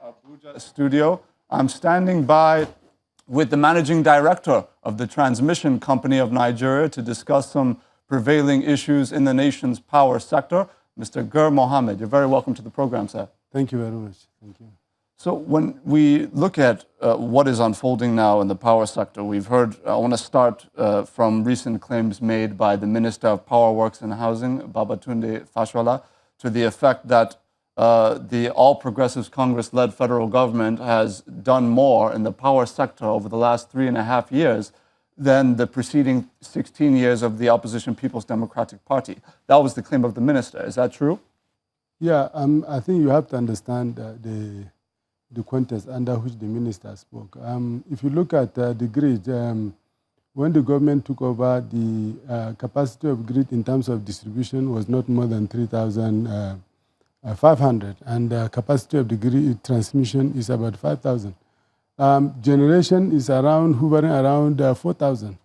Abuja studio. I'm standing by with the managing director of the transmission company of Nigeria to discuss some prevailing issues in the nation's power sector. Mr. Gur Mohammed, you're very welcome to the program, sir. Thank you very much. Thank you. So when we look at what is unfolding now in the power sector, we've heard, I want to start from recent claims made by the Minister of Power Works and Housing, Babatunde Fashola, to the effect that the All Progressives Congress-led federal government has done more in the power sector over the last 3.5 years than the preceding 16 years of the opposition People's Democratic Party. That was the claim of the minister. Is that true? Yeah, I think you have to understand the context under which the minister spoke. If you look at the grid, when the government took over, the capacity of grid in terms of distribution was not more than 3,500, and the capacity of the grid transmission is about 5,000. Generation is hovering around 4,000.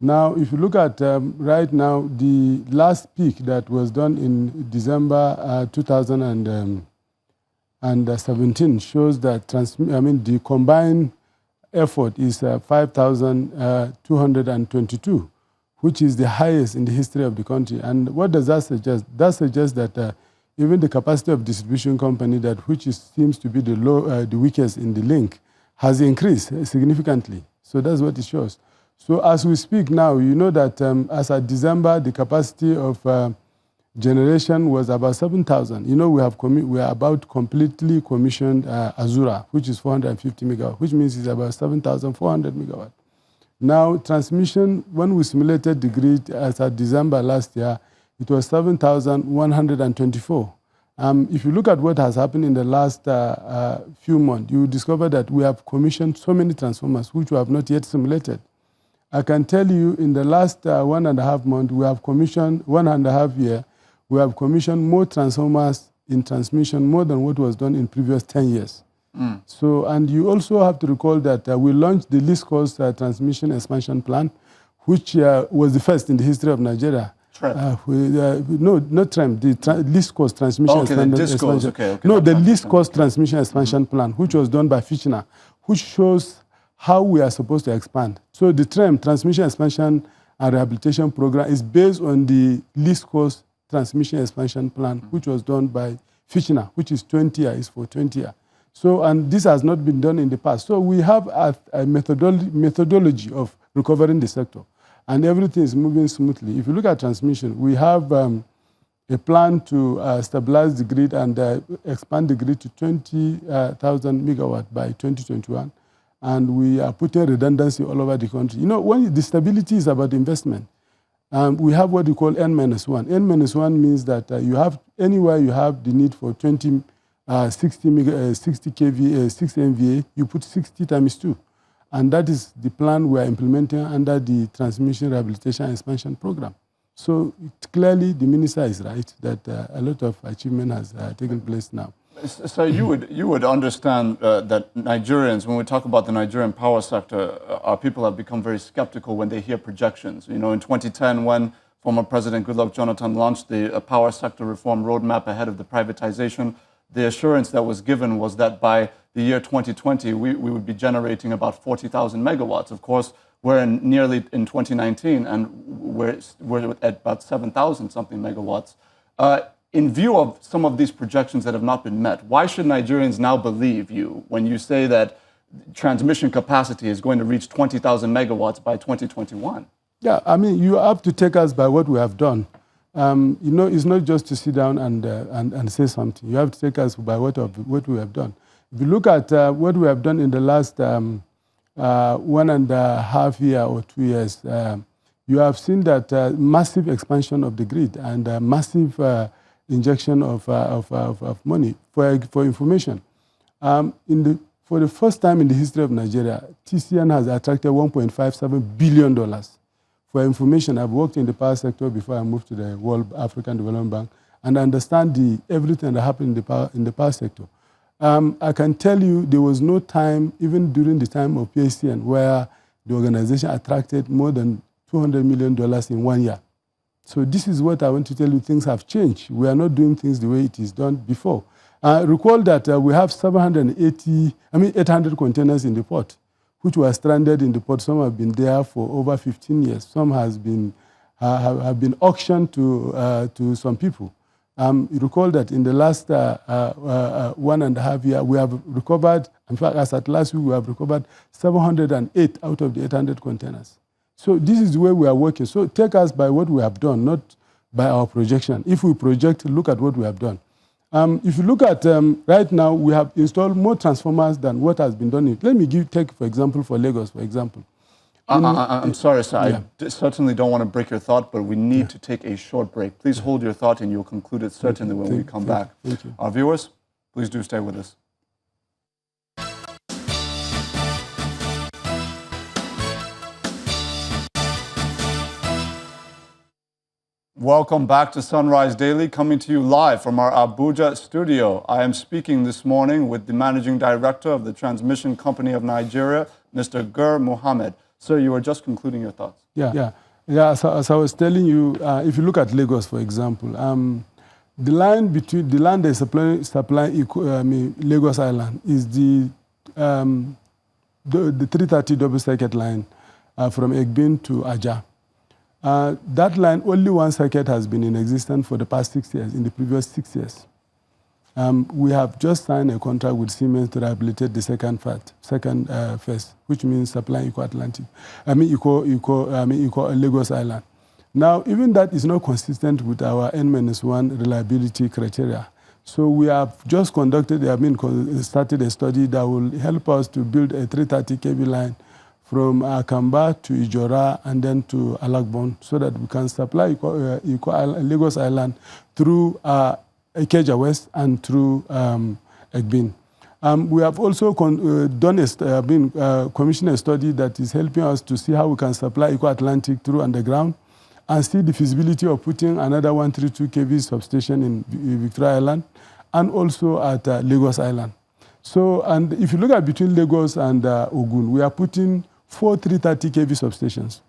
Now, if you look at right now, the last peak that was done in December 2017 shows that the combined effort is 5,222, which is the highest in the history of the country. And what does that suggest? That suggests that even the capacity of distribution company, which seems to be the weakest in the link, has increased significantly. So that's what it shows. So as we speak now, you know that as of December, the capacity of generation was about 7,000. You know, we are about completely commissioned Azura, which is 450 megawatt, which means it's about 7,400 megawatt. Now, transmission, when we simulated the grid as of December last year, it was 7,124. If you look at what has happened in the last few months, you will discover that we have commissioned so many transformers which we have not yet simulated. I can tell you in the last 1.5 months, we have commissioned, 1.5 years, we have commissioned more transformers in transmission more than what was done in previous 10 years. So, and you also have to recall that we launched the least cost transmission expansion plan, which was the first in the history of Nigeria. No, not TREM, the least cost transmission expansion. No, the least cost transmission expansion plan, which was done by Fitchner, which shows how we are supposed to expand. So the TREM, Transmission Expansion and Rehabilitation Program, is based on the least cost transmission expansion plan, which was done by Fitchner, which is 20 years, is for 20 years. So, and this has not been done in the past. So we have a methodology of recovering the sector, and everything is moving smoothly. If you look at transmission, we have a plan to stabilize the grid and expand the grid to 20,000 megawatt by 2021. And we are putting redundancy all over the country. You know, when the stability is about investment, we have what we call N-1. N-1 means that you have, anywhere you have the need for 60 kVA, 60 MVA, you put 60 times 2. And that is the plan we are implementing under the Transmission Rehabilitation Expansion Program. So clearly the minister is right that a lot of achievement has taken place now. So you would understand that Nigerians, when we talk about the Nigerian power sector, our people have become very skeptical when they hear projections. You know, in 2010, when former President Goodluck Jonathan launched the power sector reform roadmap ahead of the privatization, the assurance that was given was that by the year 2020, we would be generating about 40,000 megawatts. Of course, we're nearly in 2019, and we're at about 7,000 something megawatts. In view of some of these projections that have not been met, why should Nigerians now believe you when you say that transmission capacity is going to reach 20,000 megawatts by 2021? Yeah, I mean, you have to take us by what we have done. You know, it's not just to sit down and say something. You have to take us by what we have done. If you look at what we have done in the last 1.5 years or 2 years, you have seen that massive expansion of the grid and massive injection of money. For information, for the first time in the history of Nigeria, TCN has attracted $1.57 billion. For information, I've worked in the power sector before I moved to the World African Development Bank, and I understand everything that happened in the power sector. I can tell you there was no time, even during the time of PACN, where the organization attracted more than $200 million in 1 year. So this is what I want to tell you, things have changed. We are not doing things the way it is done before. Recall that we have 800 containers in the port, which were stranded in the port. Some have been there for over 15 years. Some have been auctioned to some people. You recall that in the last 1.5 years, we have recovered, in fact, as at last week, we have recovered 708 out of the 800 containers. So this is the way we are working. So take us by what we have done, not by our projection. If we project, look at what we have done. If you look at right now, we have installed more transformers than what has been done. Let me take, for example, for Lagos, for example. I'm sorry, sir. Yeah. I certainly don't want to break your thought, but we need to take a short break. Please hold your thought, and you'll conclude it certainly when we come back. Thank you. Our viewers, please do stay with us. Welcome back to Sunrise Daily, coming to you live from our Abuja studio. I am speaking this morning with the Managing Director of the Transmission Company of Nigeria, Mr. Gur Mohammed. Sir, you were just concluding your thoughts. Yeah. So, as I was telling you, if you look at Lagos, for example, the line that is supplying Lagos Island is the 330 double circuit line from Egbin to Aja. That line, only one circuit has been in existence for the past 6 years, in the previous 6 years. We have just signed a contract with Siemens to rehabilitate the second phase, which means supplying Lagos Island. Now, even that is not consistent with our N-1 reliability criteria. So we have just started a study that will help us to build a 330 kV line from Akamba to Ijora and then to Alagbon, so that we can supply Lagos Island through Ikeja West and through Egbin. We have also commissioned a study that is helping us to see how we can supply Eco Atlantic through underground and see the feasibility of putting another 132 kV substation in Victoria Island and also at Lagos Island. So, and if you look at between Lagos and Ogun, we are putting 4 330 kV substations.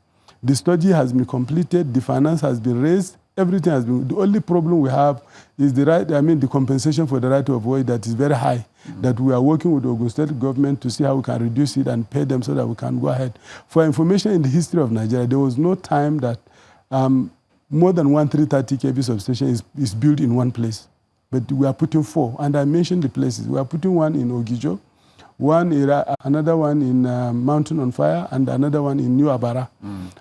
The study has been completed, the finance has been raised, everything has been. The only problem we have is the compensation for the right of way that is very high, that we are working with the Ogun State government to see how we can reduce it and pay them so that we can go ahead. For information in the history of Nigeria, there was no time that more than 1 330 kV substation is built in one place. But we are putting 4, and I mentioned the places. We are putting one in Ogijo, another one in Mountain on Fire, and another one in New Abara.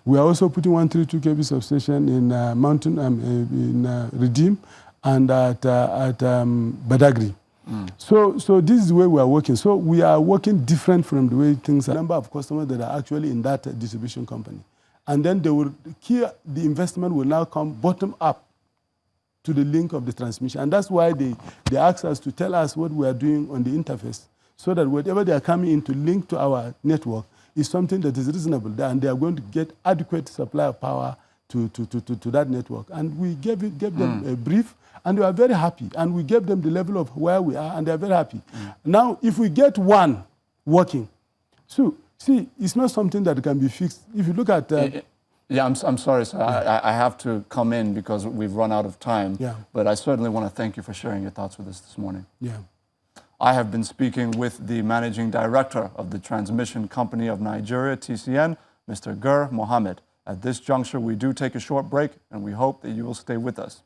We are also putting 132 kV substation in in Redeem and at Badagry. So this is the way we are working. So we are working different from the way things are. The number of customers that are actually in that distribution company. And then the investment will now come bottom up to the link of the transmission. And that's why they ask us to tell us what we are doing on the interface, so that whatever they are coming in to link to our network is something that is reasonable, and they are going to get adequate supply of power to that network. And we gave them a brief, and they are very happy. And we gave them the level of where we are, and they are very happy. Now, if we get one working, so see, it's not something that can be fixed. If you look at... Yeah, I'm sorry, sir. I have to come in because we've run out of time. Yeah. But I certainly want to thank you for sharing your thoughts with us this morning. Yeah. I have been speaking with the Managing Director of the Transmission Company of Nigeria, TCN, Mr. Gur Mohammed. At this juncture, we do take a short break, and we hope that you will stay with us.